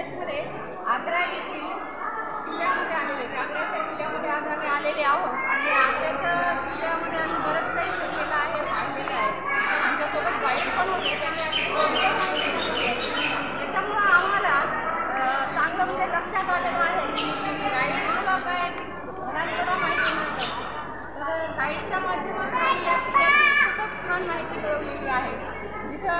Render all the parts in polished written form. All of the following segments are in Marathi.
प्रदेशमध्ये आग्रा येथील किल्ल्यामध्ये आलेले आहेत. आग्र्याच्या किल्ल्यामध्ये आज आम्ही आलेले आहोत आणि आग्र्याच्या किल्ल्यामध्ये आम्ही बरंच काही फिरलेलं आहे, पाहिलेलं आहे. आमच्यासोबत गाईड पण होते, त्याच्यामुळं आम्हाला चांगलं म्हणजे लक्षात आलेलं आहे की गाईडला काय घरांना माहिती नव्हतं. तर गाईडच्या माध्यमातून आपल्या किल्ल्याची खूपच छान माहिती मिळवलेली आहे. जिथं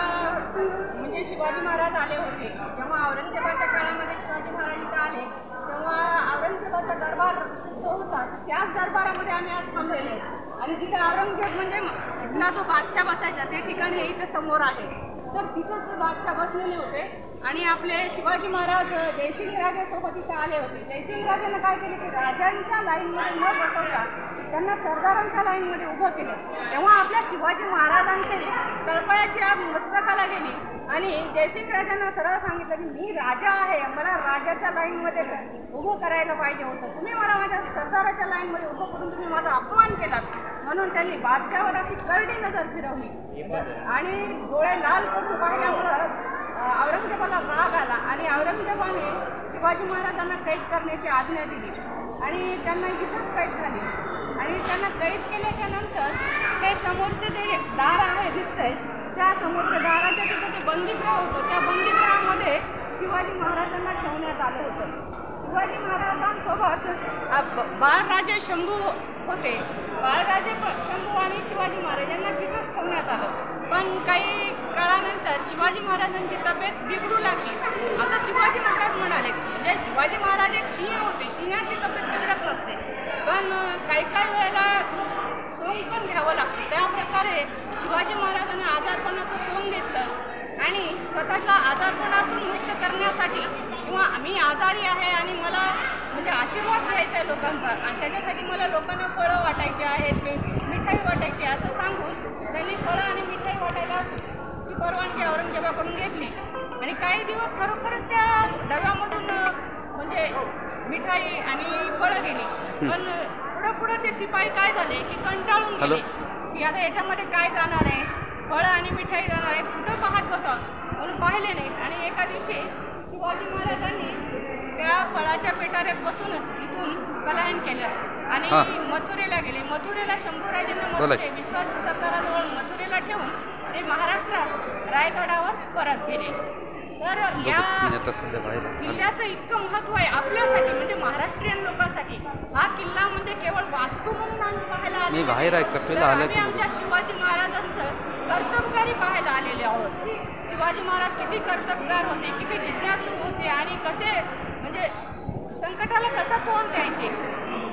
म्हणजे शिवाजी महाराज आले होते, जेव्हा औरंगजेबाच्या काळामध्ये शिवाजी महाराज इथं आले तेव्हा औरंगजेबाचा दरबार जो होता त्याच दरबारामध्ये आम्ही आज थांबलेले आहेत. आणि जिथे औरंगजेब म्हणजे इथला जो बादशाह बसायचा ते ठिकाण हे इथं समोर आहे. तर तिथंच ते बादशाह बसलेले होते आणि आपले शिवाजी महाराज जयसिंगराजेसोबत इथं आले होते. जयसिंगराजेनं काय केले की राजांच्या लाईनमध्ये न बसवता त्यांना सरदारांच्या लाईनमध्ये उभं केलं. तेव्हा आपल्या शिवाजी महाराजांची तळपायाची आग मस्तकाला गेली आणि जयसिंगराजांना सरळ सांगितलं की मी राजा आहे, मला राजाच्या लाईनमध्ये उभं करायला पाहिजे होतं. तुम्ही मला माझ्या सरदाराच्या लाईनमध्ये उभं करून तुम्ही माझा अपमान केलात. म्हणून त्यांनी बादशाहवर अशी करडी नजर फिरवली आणि डोळे लाल करून पाहिल्यामुळं औरंगजेबाला राग आला आणि औरंगजेबाने शिवाजी महाराजांना कैद करण्याची आज्ञा दिली आणि त्यांना इथंच कैद झाली. आणि त्यांना कैद केल्याच्या नंतर ते समोरचे जे दार आहे दिसतंय त्या समोरच्या दाराच्या तिथं ते बंदीगृह होतं, त्या बंदीगृहामध्ये शिवाजी महाराजांना ठेवण्यात आलं होतं. शिवाजी महाराजांसोबत बाळराजे शंभू होते. बाळराजे शंभू आणि शिवाजी महाराज यांना तिथंच ठेवण्यात आलं. पण काही काळानंतर शिवाजी महाराजांची तब्येत बिघडू लागली असं शिवाजी महाराज म्हणाले. म्हणजे शिवाजी महाराज एक सिंह होते, सिंहाची तब्येत बिघडत नसते, पण काही वेळेला सोंग पण घ्यावं लागतं. त्या प्रकारे शिवाजी महाराजांनी आजारपणाचं सोंग घेतलं आणि स्वतःच्या आजारपणातून मुक्त करण्यासाठी किंवा मी आजारी आहे आणि मला म्हणजे आशीर्वाद घ्यायचा आहे लोकांचा आणि त्याच्यासाठी मला लोकांना फळं वाटायची आहेत, मिठाई वाटायची असं सांगून त्यांनी फळं आणि मिठाई वाटायला ची परवानगी औरंगजेबाकडून घेतली. आणि काही दिवस खरोखरच त्या डब्यामधून म्हणजे मिठाई आणि फळं गेली. पण पुढे ते शिपाई काय झाले की कंटाळून गेले की आता याच्यामध्ये काय जाणार आहे, फळं आणि मिठाई जाणार आहे, कुठं पाहत बसा म्हणून पाहिले नाही. आणि एका दिवशी शिवाजी महाराजांनी त्या फळाच्या पेटाऱ्यात बसूनच इथून पलायन केलं आणि मथुरेला गेले. मथुरेला शंभूराजांना विश्वासी सरदाराजवळ मथुरेला ठेवून ते महाराष्ट्रात रायगडावर परत गेले. तर या किल्ल्याचं इतकं महत्त्व आहे आपल्यासाठी म्हणजे महाराष्ट्रीयन लोकांसाठी. हा किल्ला म्हणजे केवळ वास्तू म्हणून आम्ही पाहायला आलो, आम्ही आमच्या शिवाजी महाराजांचं कर्तबगारी पाहायला आलेले आहोत. शिवाजी महाराज किती कर्तबगार होते, किती जिज्ञासू होते आणि कसे म्हणजे संकटाला कसं तोंड द्यायचे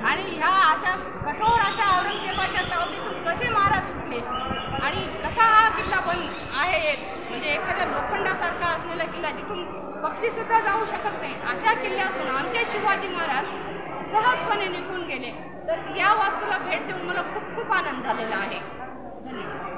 आणि ह्या अशा कठोर अशा औरंगजेबाच्या तावडीतून कसे महाराज सुटले आणि कसा हा किल्ला पण आहे म्हणजे एखाद्या लोखंडासारखा असलेला किल्ला जिथून पक्षीसुद्धा जाऊ शकत नाही अशा किल्ल्यातून आमचे शिवाजी महाराज सहजपणे निघून गेले. तर या वास्तूला भेट देऊन मला खूप खूप आनंद झालेला आहे. धन्यवाद.